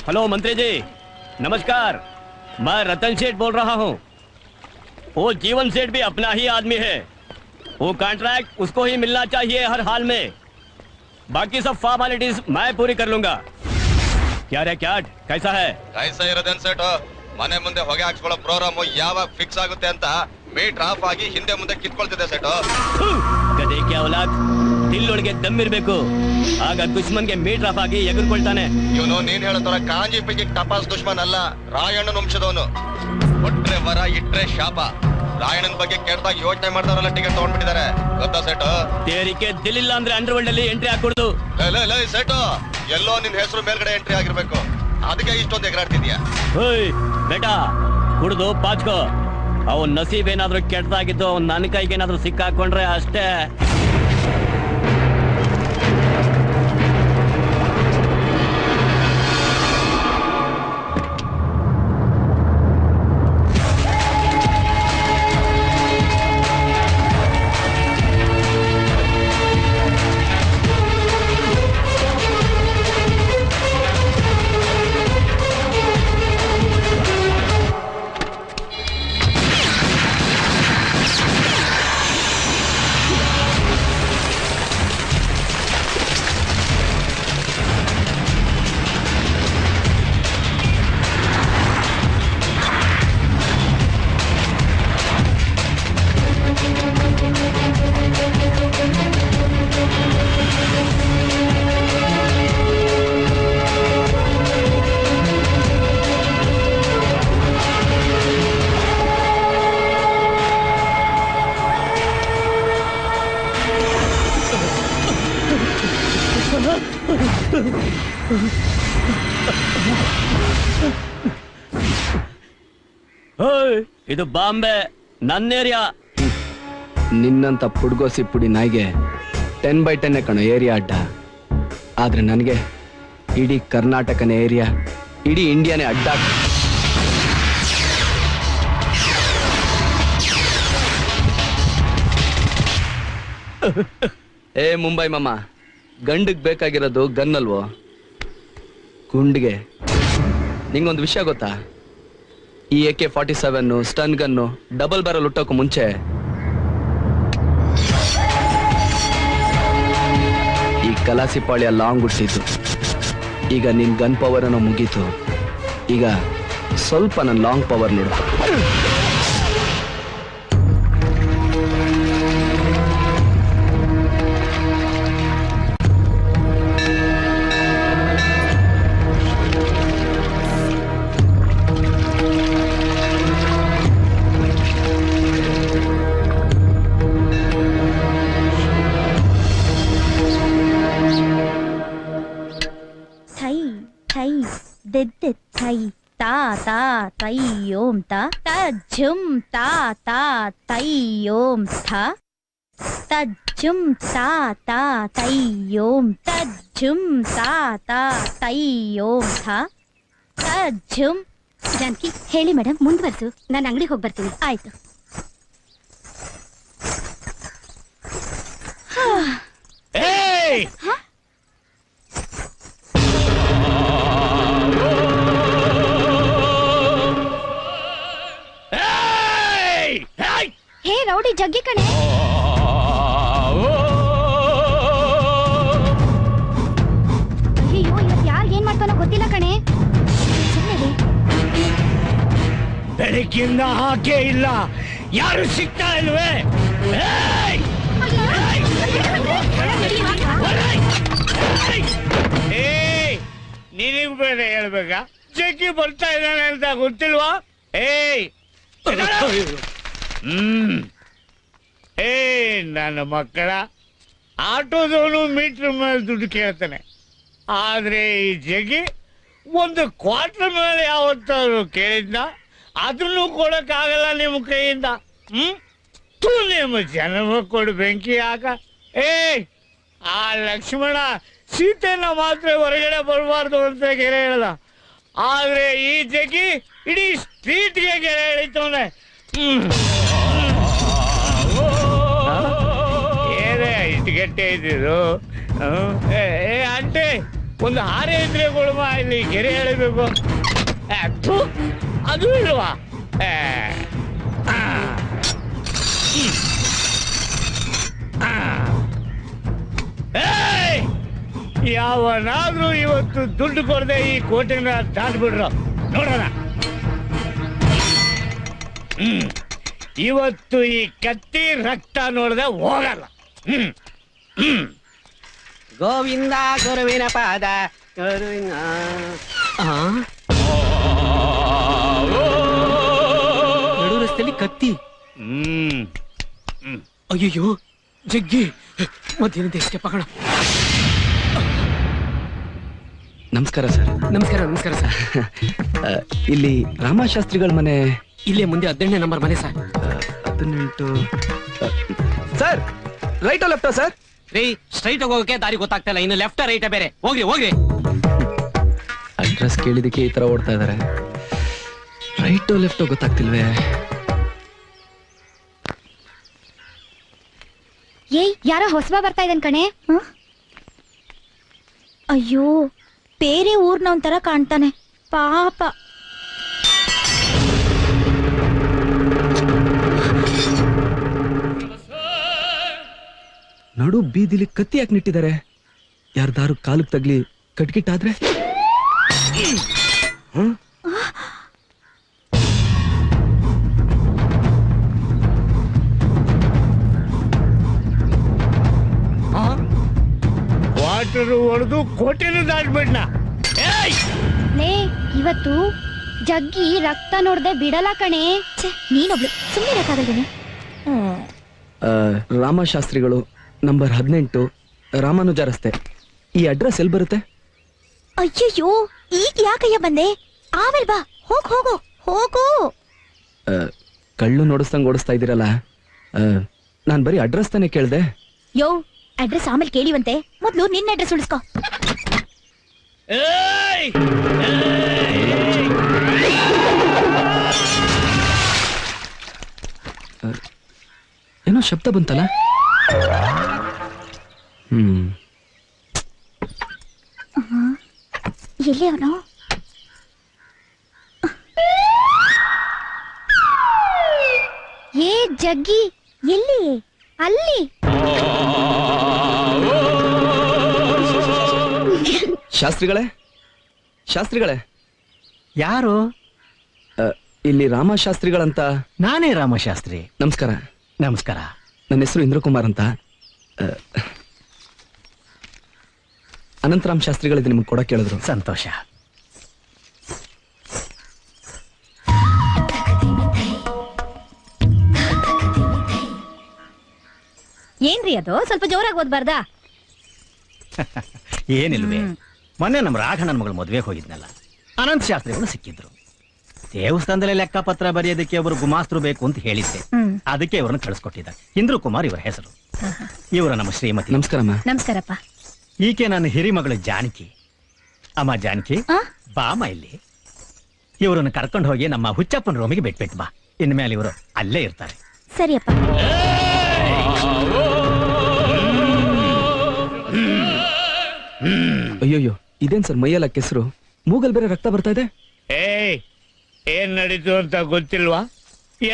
Hello मंत्री जी, नमस्कार। मैं रतन सेठ बोल रहा हूँ। वो जीवन सेठ भी अपना ही आदमी है। वो कॉन्ट्रैक्ट उसको ही मिलना चाहिए हर हाल में। बाकी सब फॉर्मेलिटीज मैं पूरी कर लूंगा। क्या रे क्याट, कैसा है? कैसा है रतन सेठ? ಮನೆ ಮುಂದೆ ಹೊಗೆ ಹಾಕ್ಸ್ಕೊಳ್ಳೋ ಪ್ರೋಗ್ರಾಮ್ ಯಾವಾಗ ಫಿಕ್ಸ್ ಆಗುತ್ತೆ ಅಂತ ಮೀಟರ್ ಆಫ್ ಆಗಿ ಹಿಂದೆ ಮುಂದೆ ಕಿತ್ಕೊಳ್ತಿದೆ ಸೆಟ್. ಗದೆ ಕ್ಯಾ ಔಲಾದ್, ದಿಲ್ಲೊಳಗೆ ದಮ್ಮಿರ್ಬೇಕು, ಆಗ ದುಶ್ಮನ್ಗೆ ಮೀಟರ್ ಆಫ್ ಆಗಿ ಎಗರ್ಕೊಳ್ತಾನೆ. ಇವನು ನೀನ್ ಹೇಳೋ ತರ ಕಾಂಜಿ ಪಿಗಿ ಟಪಾಸ್ ದುಶ್ಮನ್ ಅಲ್ಲ, ರಾಯಣ್ಣನ ವಂಶದವನು. ಕೊಟ್ರೆ ವರ ಇಟ್ರೆ ಶಾಪ. ರಾಯಣ್ಣನ ಬಗ್ಗೆ ಕೆಟ್ಟದಾಗ ಯೋಚನೆ ಮಾಡ್ತಾರಲ್ಲ ಟಿಕೆಟ್ ತಗೊಂಡ್ಬಿಟ್ಟಿದ್ದಾರೆ, ಗೊತ್ತಾ ಸೆಟ್? ತೇರಿಕೆ ದಿಲ್ಲಿಲ್ಲ ಅಂದ್ರೆ ಅಂಡರ್ ವರ್ಲ್ಡ್ ಅಲ್ಲಿ ಎಂಟ್ರಿ ಹಾಕೊಡುದು. ಲೇ ಸೆಟ್, ಎಲ್ಲೋ ನಿನ್ ಹೆಸರು ಮೇಲ್ಗಡೆ ಎಂಟ್ರಿ ಆಗಿರ್ಬೇಕು, ಅದಕ್ಕೆ ಇಷ್ಟೊಂದು ಎಗರಾಡ್ತಿದ್ಯಾ? ಹೋಯ್ ಬೇಟಾ, ಕುಡ್ದು ಪಾಚ್ಕೋ. ಅವನ್ ನಸೀಬ್ ಏನಾದ್ರು ಕೆಟ್ಟದಾಗಿದ್ದು ಅವ್ನ್ ನನ್ನ ಕೈಗೆ ಏನಾದ್ರು ಸಿಕ್ಕಾಕೊಂಡ್ರೆ ಅಷ್ಟೇ. ಇದು ಬಾಂಬೆ, ನನ್ನ ಏರಿಯಾ. ನಿನ್ನಂತ ಪುಡ್ಗೋಸಿ ಪುಡಿ ನಾಯಿಗೆ 10x10 ಕಣೋ ಏರಿಯಾ ಅಡ್ಡ. ಆದ್ರೆ ನನಗೆ ಇಡೀ ಕರ್ನಾಟಕನೇ ಏರಿಯಾ, ಇಡೀ ಇಂಡಿಯಾನೇ ಅಡ್ಡ. ಏ ಮುಂಬೈ ಮಾಮ, ಗಂಡಿಗೆ ಬೇಕಾಗಿರೋದು ಗನ್ ಅಲ್ವೋ, ಗುಂಡಿಗೆ. ನಿಂಗೊಂದು ವಿಷಯ ಗೊತ್ತಾ? ಈ AK-47 stun gun double barrel ಹುಟ್ಟೋಕು ಮುಂಚೆ ಈ ಕಲಾಸಿಪಾಳ್ಯ ಲಾಂಗ್ ಹುಟ್ಟಿದ್ದು. ಈಗ ನಿನ್ ಗನ್ ಪವರ್ ಅನ್ನೋ ಮುಗೀತು, ಈಗ ಸ್ವಲ್ಪ ನನ್ನ ಲಾಂಗ್ ಪವರ್ ನೋಡು. तय्योम ता तज्जुम ता तय्योम था तज्जुम ता तय्योम तज्जुम ता तय्योम था तज्जुम. जानकी ಹೇಳಿ ಮೇಡಮ್, ಮುಂದುವರಿಸು. ನಾನು ಅಂಗಡಿಗೆ ಹೋಗಿ ಬರ್ತೀನಿ. ಆಯ್ತು. ಹೇ ರೌಡಿ ಜಗ್ಗಿ ಕಣೆ. ಅಯ್ಯೋ, ಇವತ್ತು ಯಾರು ಏನ್ ಮಾಡ್ತಾನೋ ಗೊತ್ತಿಲ್ಲ ಕಣೆ. ಬೆಳಗ್ಗಿಂದ ಹಾಗೆ ಇಲ್ಲ, ಯಾರು ಸಿಗ್ತಾ ಇಲ್ವೇ? ನಿನಗ್ ಬೇರೆ ಹೇಳ್ಬೇಕಾ? ಜಗ್ಗಿ ಬರ್ತಾ ಇದ್ದಾನೆ ಅಂತ ಗೊತ್ತಿಲ್ವಾ? ನನ್ನ ಮಕ್ಕಳ ಆಟೋದವನು ಮೀಟರ್ ಮೇಲೆ ದುಡ್ಡು ಕೇಳ್ತಾನೆ, ಆದ್ರೆ ಈ ಜಗ್ಗಿ ಒಂದು ಕ್ವಾರ್ಟರ್ ಮೇಲೆ ಯಾವತ್ತಾದ್ರು ಕೇಳಿದ್ನ? ಅದನ್ನು ಕೊಡಕ್ಕಾಗಲ್ಲ ನಿಮ್ಮ ಕೈಯಿಂದ. ನಿಮ್ಮ ಜನ್ಮ ಕೊಡು ಬೆಂಕಿ ಹಾಕ. ಆ ಲಕ್ಷ್ಮಣ ಸೀತೆನ ಮಾತ್ರ ಹೊರಗಡೆ ಬರಬಾರ್ದು ಅಂತ ಗೆರೆ ಹೇಳ್ದ, ಆದ್ರೆ ಈ ಜಗ್ಗಿ ಇಡೀ ಸ್ಟ್ರೀಟ್ಗೆ ಗೆರೆ ಎಳಿತವನೆ. ಏನೇ ಇಷ್ಟು ಗಟ್ಟೆ ಇದ್ದಿದ್ದು? ಆಂಟಿ ಒಂದು ಹಾರೆ ಇದ್ರೆ ಕೊಡುವ, ಇಲ್ಲಿ ಗೆರೆ ಎಳಿಬೇಕು. ಥು, ಅದು ಇಲ್ವಾ? ಯಾವನಾದ್ರೂ ಇವತ್ತು ದುಡ್ಡು ಕೊಡದೆ ಈ ಕೋಟೆನ ದಾಟ್ಬಿಡ್ರು ನೋಡೋಣ. ಇವತ್ತು ಈ ಕತ್ತಿ ರಕ್ತ ನೋಡದೆ ಹೋಗಲ್ಲ. ಗೋವಿಂದ ಗುರುವಿನ ಪಾದ ನಡು ರಸ್ತೆಯಲ್ಲಿ ಕತ್ತಿ. ಅಯ್ಯಯ್ಯೋ ಜಗ್ಗಿ ಮಧ್ಯಾಹ್ನದ ಎಸ್ಕೇಪ್ ಆಗೋಣ. ನಮಸ್ಕಾರ ಸರ್. ನಮಸ್ಕಾರ ನಮಸ್ಕಾರ ಸರ್. ಇಲ್ಲಿ ರಾಮಶಾಸ್ತ್ರಿಗಳ ಮನೆ ಇಲ್ಲೇ ಮುಂದೆ 18ನೇ ನಂಬರ್ ಮನೆ ಸರ್. 18 ಸರ್. ರೈಟ್ ಲೆಫ್ಟಾ ಸರ್? ರೀ ಸ್ಟ್ರೈಟ್ ಹೋಗೋಕೆ ದಾರಿ ಗೊತ್ತಾಗ್ತಾ ಇಲ್ಲ, ಇನ್ನು ಲೆಫ್ಟ್ ರೈಟ್ ಬೇರೆ. ಹೋಗ್ರಿ ಹೋಗ್ರಿ. ಅಡ್ರೆಸ್ ಕೇಳಿದಕ್ಕೆ ಈ ತರ ಓಡ್ತಾ ಇದಾರೆ. ರೈಟ್ ಲೆಫ್ಟ್ ಗೊತ್ತಾಗ್ತಿಲ್ವೇ? ಏಯ್, ಯಾರೋ ಹೊಸಬ ಬರ್ತಾ ಇದ್ದಾನೆ ಕಣೆ. ಅಯ್ಯೋ, ಬೇರೆ ಊರ್ನವನ್ ತರ ಕಾಣ್ತಾನೆ ಪಾಪ. ನಡು ಬೀದಿಲಿ ಕತ್ತಿ ಯಾಕೆ ನಿಟ್ಟಿದ್ದಾರೆ? ಯಾರ್ದಾರು ಕಾಲಕ್ಕೆ ತಗ್ಲಿ ಕಟ್ಗಿಟ್ಟಾದ್ರೆ? ವಾಟರ್ ಹೊಡೆದು ಕೋಟೆನೂ ದಾಟ್ಬಿಡ್ನ. ಲೇ, ಇವತ್ತು ಜಗ್ಗಿ ರಕ್ತ ನೋಡ್ದೆ ಬಿಡಲ್ಲ ಕಣೆ. ನೀನೊಬ್ಳು ಸುಮ್ಮನೆ ರಕ್ಕಾಗಲ್ವೇನೆ? ರಾಮಶಾಸ್ತ್ರಿಗಳು ನಂಬರ್ 18 ರಾಮಾನುಜ ರಸ್ತೆ. ಈ ಅಡ್ರೆಸ್ ಎಲ್ಲಿ ಬರುತ್ತೆ? ಅಯ್ಯಯ್ಯೋ, ಈಗ ಯಾಕಯ್ಯ ಬಂದೆ? ಆಮೇಲೆ ಬಾ. ಹೋಗ್ ಹೋಗು ಹೋಗು. ಕಳ್ಳು ನೋಡಿಸ್ದಂಗ್ ಓಡಿಸ್ತಾ ಇದ್ದೀರಲ್ಲ, ನಾನ್ ಬರೀ ಅಡ್ರೆಸ್ ತಾನೇ ಕೇಳ್ದೆ. ಯೋ, ಅಡ್ರೆಸ್ ಆಮೇಲೆ ಕೇಳಿವಂತೆ, ಮೊದ್ಲು ನಿನ್ನ ಅಡ್ರೆಸ್ ಉಳಿಸ್ಕೋ. ಏನೋ ಶಬ್ದ ಬಂತಲ್ಲ. ಎಲ್ಲಿ ಅವನು? ಏ ಜಗ್ಗಿ, ಎಲ್ಲಿ? ಅಲ್ಲಿ. ಶಾಸ್ತ್ರಿಗಳೇ, ಶಾಸ್ತ್ರಿಗಳೇ. ಯಾರು? ಇಲ್ಲಿ ರಾಮಶಾಸ್ತ್ರಿಗಳಂತ. ನಾನೇ ರಾಮಶಾಸ್ತ್ರಿ. ನಮಸ್ಕಾರ. ನಮಸ್ಕಾರ. ನನ್ನ ಹೆಸರು ಇಂದ್ರಕುಮಾರ್ ಅಂತ. ಅನಂತರಾಮ್ ಶಾಸ್ತ್ರಿಗಳಿದ್ದು ನಿಮ್ಗೆ ಕೊಡಕ್ಕೆ ಹೇಳಿದ್ರು. ಸಂತೋಷ. ಏನ್ರಿ ಅದು? ಸ್ವಲ್ಪ ಜೋರಾಗಿ ಓದ್ಬಾರ್ದಾ? ಏನಿಲ್ವೇ, ಮೊನ್ನೆ ನಮ್ಮ ರಾಘಣ್ಣನ ಮಗಳು ಮದುವೆಗೆ ಹೋಗಿದ್ನಲ್ಲ, ಅನಂತ ಶಾಸ್ತ್ರಿಗಳು ಸಿಕ್ಕಿದ್ರು. ದೇವಸ್ಥಾನದಲ್ಲಿ ಲೆಕ್ಕಪತ್ರ ಬರೆಯೋದಕ್ಕೆ ಒಬ್ರು ಗುಮಾಸ್ತರು ಬೇಕು ಅಂತ ಹೇಳಿದ್ದೆ. ಅದಕ್ಕೆ ಇವರನ್ನ ಕಳಿಸ್ಕೊಟ್ಟಿದ್ದ. ಇಂದ್ರಕುಮಾರ್ ಇವರ ಹೆಸರು. ಇವರು ನಮ್ಮ ಶ್ರೀಮತಿ. ನಮಸ್ಕಾರಮ್ಮ. ನಮಸ್ಕಾರಪ್ಪ. ಈಕೆ ನನ್ನ ಹಿರಿಮಗಳು ಜಾನಕಿ. ಅಮ್ಮ ಜಾನಕಿ, ಬಾಮ ಇಲ್ಲಿ. ಇವರನ್ನು ಕರ್ಕೊಂಡು ಹೋಗಿ ನಮ್ಮ ಹುಚ್ಚಪ್ಪನ ರೂಮಿಗೆ ಬಿಟ್ಬಿಟ್ಟು ಬಾ. ಇನ್ಮೇಲೆ ಇವರು ಅಲ್ಲೇ ಇರ್ತಾರೆ. ಸರಿಯಪ್ಪ. ಅಯ್ಯೋಯ್ಯೋ, ಇದೇನ್ ಸರ್ ಮೈಯೆಲ್ಲ ಕೆಸರು, ಮೂಗಲ್ ಬೇರೆ ರಕ್ತ ಬರ್ತಾ ಇದೆ. ಏನ್ ನಡೀತು ಅಂತ ಗೊತ್ತಿಲ್ವಾ?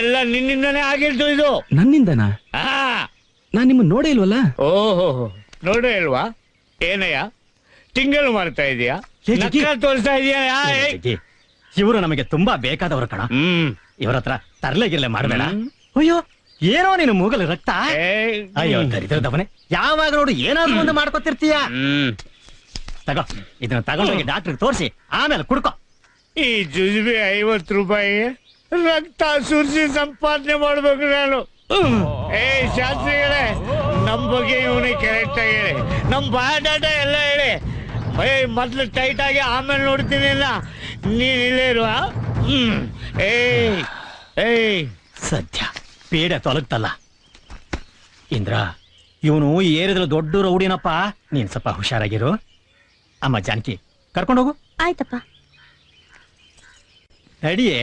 ಎಲ್ಲ ನಿನ್ನಿಂದನೇ ಆಗಿದ್ದು ಇದು. ನನ್ನಿಂದನಾ? ನಾನ್ ನಿಮ್ಮನ್ನ ನೋಡೇ ಇಲ್ವಲ್ಲ. ಓಹೋ, ನೋಡೇ ಇಲ್ವಾ? ಏನಯ್ಯ ತಿಂಗಳು ಮಾಡ್ತಾ ಇದೀಯಾ? ತೋರಿಸ್ತಾ ಇದೀಯಾ? ಇವರು ನಮಗೆ ತುಂಬಾ ಬೇಕಾದವರು ಕಣ. ಇವರ ಹತ್ರ ತರ್ಲೆಗಿರ್ಲೆ ಮಾಡಬೇಡ. ಅಯ್ಯೋ, ಏನೋ ನೀನು ಮೂಗಲ್ ರಕ್ತ. ಅಯ್ಯೋ ದರಿದ್ರದವನೇ, ಯಾವಾಗ ನೋಡು ಏನಾದ್ರು ಒಂದು ಮಾಡ್ಕೊತಿರ್ತೀಯ. ತಗೋ, ಇದನ್ನ ತಗೊಂಡೋಗಿ ಡಾಕ್ಟರ್ ತೋರಿಸಿ ಆಮೇಲೆ ಕುಡ್ಕೋ. ಈ ಜುಜುಬಿ 50 ರೂಪಾಯಿ ರಕ್ತ ಸುರಿಸಿ ಸಂಪಾದನೆ ಮಾಡ್ಬೇಕು ನಾನು. ಶಾಸ್ತ್ರಿಗಳೇ, ನಮ್ ಬಗ್ಗೆ ಇವನಿಗೆ ಕರೆಕ್ಟ್ ಆಗಿ ಹೇಳಿ, ನಮ್ ಬಯೋಡಾಟ ಎಲ್ಲ ಹೇಳಿ. ಮೊದ್ಲು ಟೈಟ್ ಆಗಿ ಆಮೇಲೆ ನೋಡ್ತೀನಿ. ನೀನ್ ಇಲ್ಲೇ ಇರುವ. ಸದ್ಯ ಪೇಡ ತೊಲಗ್ತಲ್ಲ. ಇಂದ್ರ, ಇವನು ಈ ಏರಿಯಾದಲ್ಲಿ ದೊಡ್ಡ ರೌಡಿನಪ್ಪ. ನೀನ್ ಸ್ವಲ್ಪ ಹುಷಾರಾಗಿರು. ಅಮ್ಮ ಜಾನಕಿ, ಕರ್ಕೊಂಡೋಗು. ಆಯ್ತಪ್ಪ. ನಡಿಯೇ.